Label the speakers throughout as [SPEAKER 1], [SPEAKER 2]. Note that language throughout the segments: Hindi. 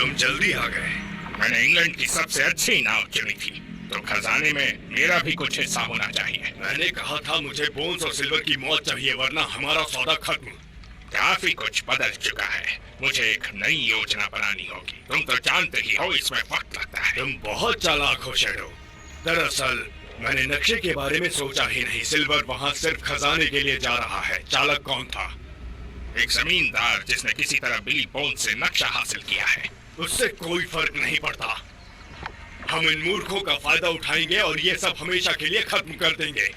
[SPEAKER 1] तुम जल्दी आ गए।
[SPEAKER 2] मैंने इंग्लैंड की सबसे अच्छी नाव चुनी थी, तो खजाने में मेरा भी कुछ हिस्सा होना चाहिए।
[SPEAKER 1] मैंने कहा था मुझे बोन्स और सिल्वर की मौत चाहिए, वरना हमारा सौदा खत्म।
[SPEAKER 2] काफी कुछ बदल चुका है, मुझे एक नई योजना बनानी होगी। तुम तो जानते ही हो इसमें वक्त लगता है।
[SPEAKER 1] तुम बहुत चालाक हो शैडो। दरअसल मैंने नक्शे के बारे में सोचा ही नहीं। सिल्वर वहाँ सिर्फ खजाने के लिए जा रहा है। चालक कौन था?
[SPEAKER 2] एक जमींदार जिसने किसी तरह बिली बोन्स से नक्शा हासिल किया है।
[SPEAKER 1] उससे कोई फर्क नहीं पड़ता। हम इन मूर्खों का फायदा उठाएंगे और ये सब हमेशा के लिए खत्म कर देंगे।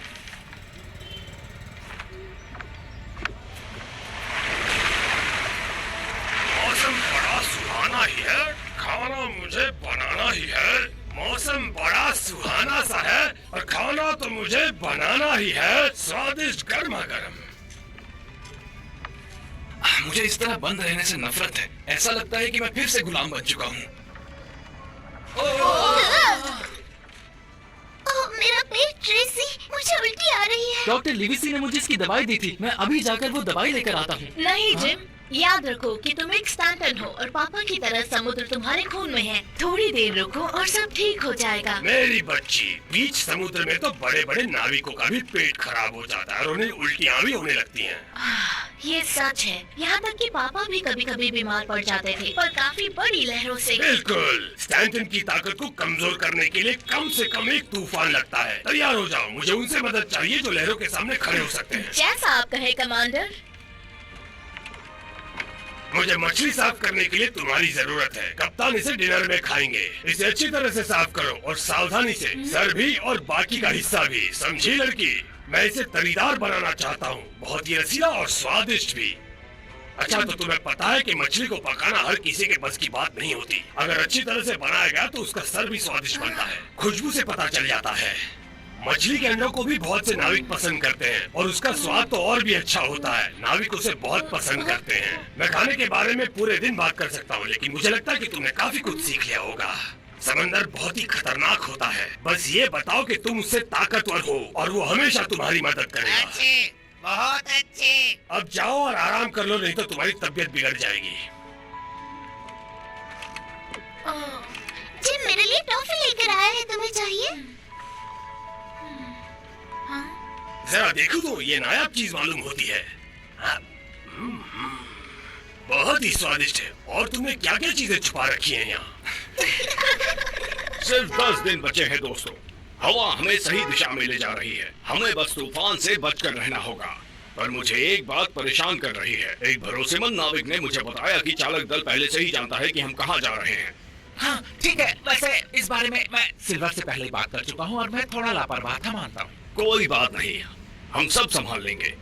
[SPEAKER 3] मौसम बड़ा सुहाना ही है, खाना मुझे बनाना ही है। मौसम बड़ा सुहाना सा है और खाना तो मुझे बनाना ही है, स्वादिष्ट गर्मा गर्म।
[SPEAKER 4] मुझे इस तरह बंद रहने से नफरत है। ऐसा लगता है कि मैं फिर से गुलाम बन चुका हूँ।
[SPEAKER 5] मेरा पेट, ट्रेसी, मुझे उल्टी आ रही है।
[SPEAKER 6] डॉक्टर लिविसी ने मुझे इसकी दवाई दी थी। मैं अभी जाकर वो दवाई लेकर आता हूँ।
[SPEAKER 7] नहीं जिम, याद रखो कि तुम एक स्टैंटन हो और पापा की तरह समुद्र तुम्हारे खून में है। थोड़ी देर रुको और सब ठीक हो जाएगा।
[SPEAKER 3] मेरी बच्ची, बीच समुद्र में तो बड़े बड़े नाविकों का भी पेट खराब हो जाता है और उन्हें उल्टियाँ भी होने लगती हैं।
[SPEAKER 7] ये सच है। यहाँ तक कि पापा भी कभी कभी बीमार पड़ जाते थे, पर काफी बड़ी लहरों से।
[SPEAKER 3] बिल्कुल। स्टैंटन की ताकत को कमजोर करने के लिए कम से कम एक तूफान लगता है। तैयार हो जाओ, मुझे उनसे मदद चाहिए जो लहरों के सामने खड़े हो सकते हैं।
[SPEAKER 7] जैसा आप कहे कमांडर।
[SPEAKER 3] मुझे मछली साफ करने के लिए तुम्हारी जरूरत है। कप्तान इसे डिनर में खाएंगे। इसे अच्छी तरह से साफ करो और सावधानी से। सर भी और बाकी का हिस्सा भी, समझी लड़की? मैं इसे तरीदार बनाना चाहता हूँ, बहुत ही रसीला और स्वादिष्ट भी। अच्छा, तो तुम्हें पता है कि मछली को पकाना हर किसी के बस की बात नहीं होती। अगर अच्छी तरह से बनाया गया तो उसका सर भी स्वादिष्ट बनता है। खुशबू से पता चल जाता है। मछली के अंडों को भी बहुत से नाविक पसंद करते हैं और उसका स्वाद तो और भी अच्छा होता है। नाविक उसे बहुत पसंद करते हैं। मैं खाने के बारे में पूरे दिन बात कर सकता हूँ, लेकिन मुझे लगता है कि तुमने काफी कुछ सीख लिया होगा। समंदर बहुत ही खतरनाक होता है। बस ये बताओ कि तुम उससे ताकतवर हो और वो हमेशा तुम्हारी मदद करेगा।
[SPEAKER 8] अच्छे, बहुत अच्छे।
[SPEAKER 3] अब जाओ और आराम कर लो, नहीं तो तुम्हारी तबीयत बिगड़ जाएगी।
[SPEAKER 5] जिम मेरे लिए टॉफी लेकर आया है, तुम्हें चाहिए?
[SPEAKER 3] जरा देखो तो, ये नायाब चीज मालूम होती है। बहुत ही स्वादिष्ट है। और तुमने क्या क्या चीजें छुपा रखी हैं यहाँ?
[SPEAKER 1] सिर्फ 10 दिन बचे हैं दोस्तों। हवा हमें सही दिशा में ले जा रही है। हमें बस तूफान से बचकर रहना होगा। पर मुझे एक बात परेशान कर रही है। एक भरोसेमंद नाविक ने मुझे बताया कि चालक दल पहले से ही जानता है कि हम कहाँ जा रहे हैं।
[SPEAKER 4] हाँ ठीक है, वैसे इस बारे में मैं सिल्वर से पहले बात कर चुका हूँ और मैं थोड़ा लापरवाह था, मानता हूँ।
[SPEAKER 1] कोई बात नहीं, हम सब संभाल लेंगे।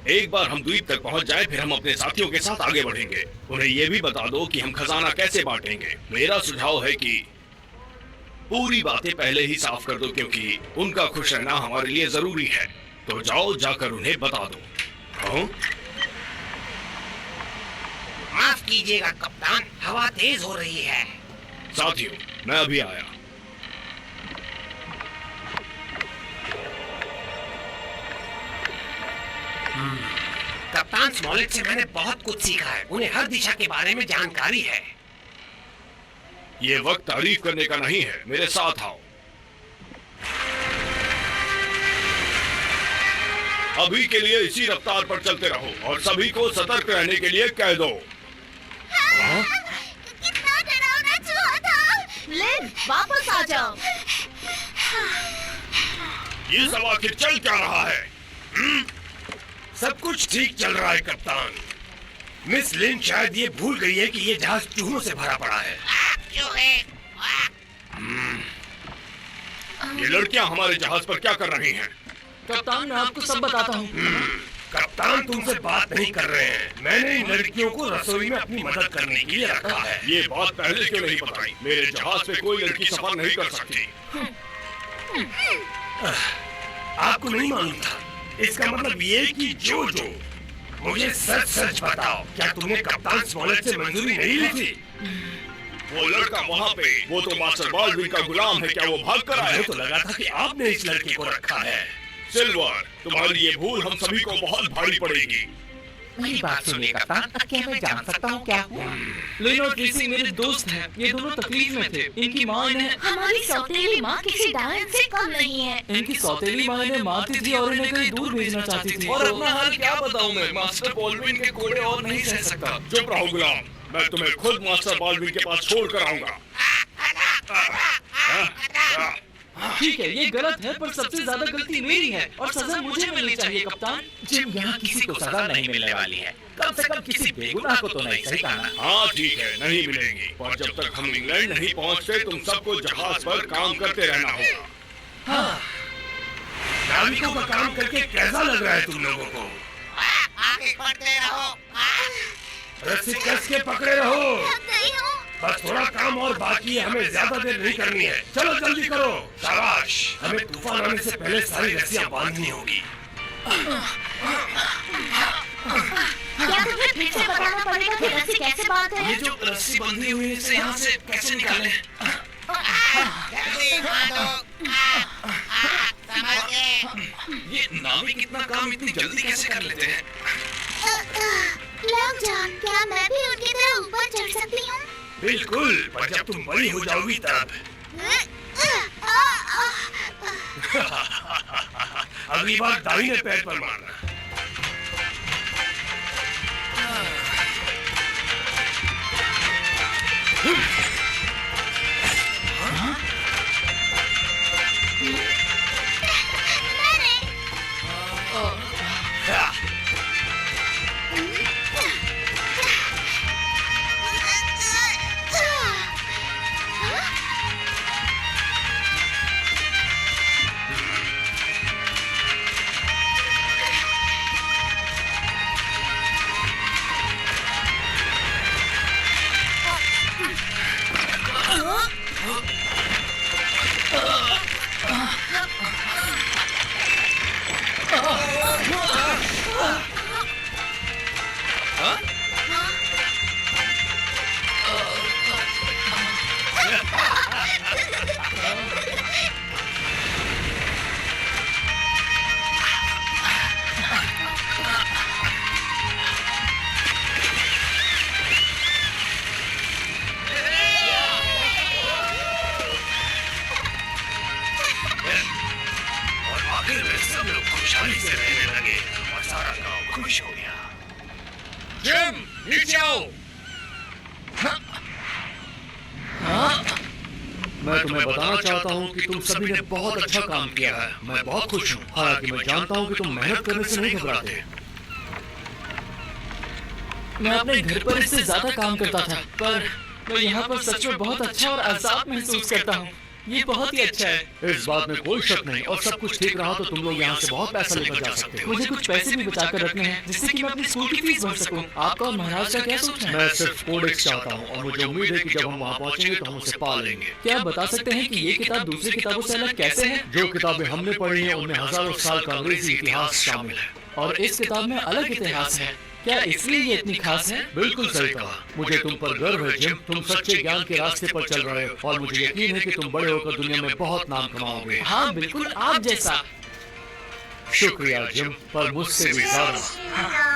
[SPEAKER 1] एक बार हम द्वीप तक पहुंच जाए, फिर हम अपने साथियों के साथ आगे बढ़ेंगे। उन्हें यह भी बता दो कि हम खजाना कैसे बांटेंगे। मेरा सुझाव है कि पूरी बातें पहले ही साफ कर दो, क्योंकि उनका खुश रहना हमारे लिए जरूरी है। तो जाओ, जाकर उन्हें बता दो। हाँ?
[SPEAKER 8] माफ कीजिएगा कप्तान, हवा तेज हो रही है।
[SPEAKER 1] साथियों, मैं अभी आया।
[SPEAKER 8] कप्तान स्मॉलेट से मैंने बहुत कुछ सीखा है। उन्हें हर दिशा के बारे में जानकारी है।
[SPEAKER 1] ये वक्त तारीफ करने का नहीं है, मेरे साथ आओ। अभी के लिए इसी रफ्तार पर चलते रहो और सभी को सतर्क रहने के लिए कह दो।
[SPEAKER 5] कितना डरावना चूहा था।
[SPEAKER 7] लिन, वापस आ जाओ।
[SPEAKER 1] ये सब आखिर चल क्या रहा है?
[SPEAKER 3] सब कुछ ठीक चल रहा है कप्तान। मिस लिन शायद ये भूल गई है कि ये जहाज चूहों से भरा पड़ा है।
[SPEAKER 1] ये लड़कियां हमारे जहाज पर क्या कर रही हैं?
[SPEAKER 6] कप्तान, मैं आपको सब बताता हूँ।
[SPEAKER 3] कप्तान तुमसे बात नहीं कर रहे हैं। मैंने इन लड़कियों को रसोई में अपनी मदद करने के लिए रखा है।
[SPEAKER 1] ये बात पहले क्यों नहीं बताई? मेरे जहाज पे कोई लड़की सफर नहीं कर सकती।
[SPEAKER 3] आपको नहीं मालूम था? इसका मतलब ये कि जो मुझे सच सच बताओ, क्या तुमने कप्तान स्मॉलेट से मंजूरी नहीं ली थी?
[SPEAKER 1] वो लड़का वहाँ पे, वो तो मास्टर बाल्डविन का गुलाम है। क्या वो भाग कर आया?
[SPEAKER 3] मुझे तो लगा था कि आपने इस लड़के को रखा है।
[SPEAKER 1] सिल्वर, तुम्हारी ये भूल हम सभी को बहुत भारी पड़ेगी।
[SPEAKER 4] मेरी बात सुनिए कप्तान, क्या मैं जान सकता हूँ क्या हूँ?
[SPEAKER 6] लिन और ट्रेसी मेरे दोस्त हैं। ये दोनों तकलीफ में थे। इनकी माँ इन्हें
[SPEAKER 7] हमारी सौतेली माँ किसी डायन से कम नहीं है।
[SPEAKER 6] इनकी सौतेली माँ इन्हें मारती थी और इन्हें कहीं दूर भेजना चाहती थी।
[SPEAKER 1] और अपना हाल क्या बताऊं मैं, मास्टर बॉलविन के कोड़े और नहीं सह सकता। चुप रहो गुलाम, मैं तुम्हें खुद मास्टर बॉलविन के पास छोड़ कर आऊंगा।
[SPEAKER 6] ठीक है, ये गलत है, पर सबसे ज्यादा गलती मेरी है और सजा मुझे मिलनी चाहिए कप्तान।
[SPEAKER 4] जिम, यहाँ किसी को सजा नहीं मिलने वाली है। कम से कम किसी बेगुनाह को तो नहीं, सही कहा ना?
[SPEAKER 1] हाँ ठीक है, नहीं मिलेंगी, पर जब तक हम इंग्लैंड नहीं पहुँचते तुम सबको जहाज पर काम करते रहना होगा।
[SPEAKER 3] हाँ, नाविकों का काम करके कैसा लग रहा है तुम लोगों को?
[SPEAKER 8] आगे बढ़ते रहो।
[SPEAKER 3] रस्सी कस के पकड़े रहो।
[SPEAKER 5] थक गई हूँ।
[SPEAKER 3] बस थोड़ा काम और बाकी है, हमें ज्यादा देर नहीं करनी है। चलो जल्दी करो। शाबाश, हमें तूफान आने से पहले सारी रस्सियां बांधनी होगी।
[SPEAKER 7] क्या तुम्हें फिर से बताना पड़ेगा कि रस्सी कैसे बांधते हैं?
[SPEAKER 8] ये जो रस्सी बंधी हुई है, इसे यहाँ से कैसे निकालें? जल्दी बांधो। समझ गए? ये नाविक इतना काम इतनी जल्दी कैसे कर लेते हैं?
[SPEAKER 5] लॉन्ग जॉन, क्या मैं भी उनकी तरह ऊपर चढ़ सकती हूँ?
[SPEAKER 3] बिल्कुल, पर जब तुम बड़ी हो जाओगी तब। अगली बार दाहिने पैर पर मारना। खुशहाली से रहने लगे और सारा गांव खुश हो गया।
[SPEAKER 1] जिम, नीचे आओ।
[SPEAKER 9] मैं तुम्हें बताना चाहता हूँ कि तुम सभी ने बहुत अच्छा काम किया है। मैं बहुत खुश हूँ। हालांकि मैं जानता हूँ कि तुम मेहनत करने से नहीं घबराते।
[SPEAKER 6] मैं अपने घर पर इससे ज्यादा काम करता था, पर मैं यहाँ पर सच में बहुत अच्छा और आजाद महसूस करता हूँ। ये बहुत ही अच्छा है।
[SPEAKER 9] इस बात में कोई शक नहीं। और सब कुछ ठीक रहा तो तुम लोग यहाँ से बहुत पैसा लेकर जा सकते हो।
[SPEAKER 6] मुझे कुछ पैसे भी बचा कर रखने हैं, जिससे कि मैं अपनी स्कूल की फीस भर सकूं। आपका और महाराज का क्या सोचना है?
[SPEAKER 9] मैं सिर्फ कोडेक्स चाहता हूँ और मुझे उम्मीद है कि जब हम वहाँ पहुँचेंगे तो हम उसे पा लेंगे।
[SPEAKER 6] क्या आप बता सकते हैं कि ये किताब दूसरी किताबों से अलग कैसे है?
[SPEAKER 9] जो किताबें हमने पढ़ी हैं उनमें हजारों साल का अंग्रेजी इतिहास शामिल है।
[SPEAKER 6] और इस किताब में अलग इतिहास है। क्या इसलिए ये इतनी खास है?
[SPEAKER 9] बिल्कुल सही कहा। मुझे तुम पर गर्व है जिम। तुम सच्चे ज्ञान के रास्ते पर चल रहे हो और मुझे यकीन है कि तुम बड़े होकर दुनिया में बहुत नाम कमाओगे।
[SPEAKER 6] हाँ बिल्कुल, आप जैसा।
[SPEAKER 9] शुक्रिया जिम, पर मुझसे भी ज्यादा।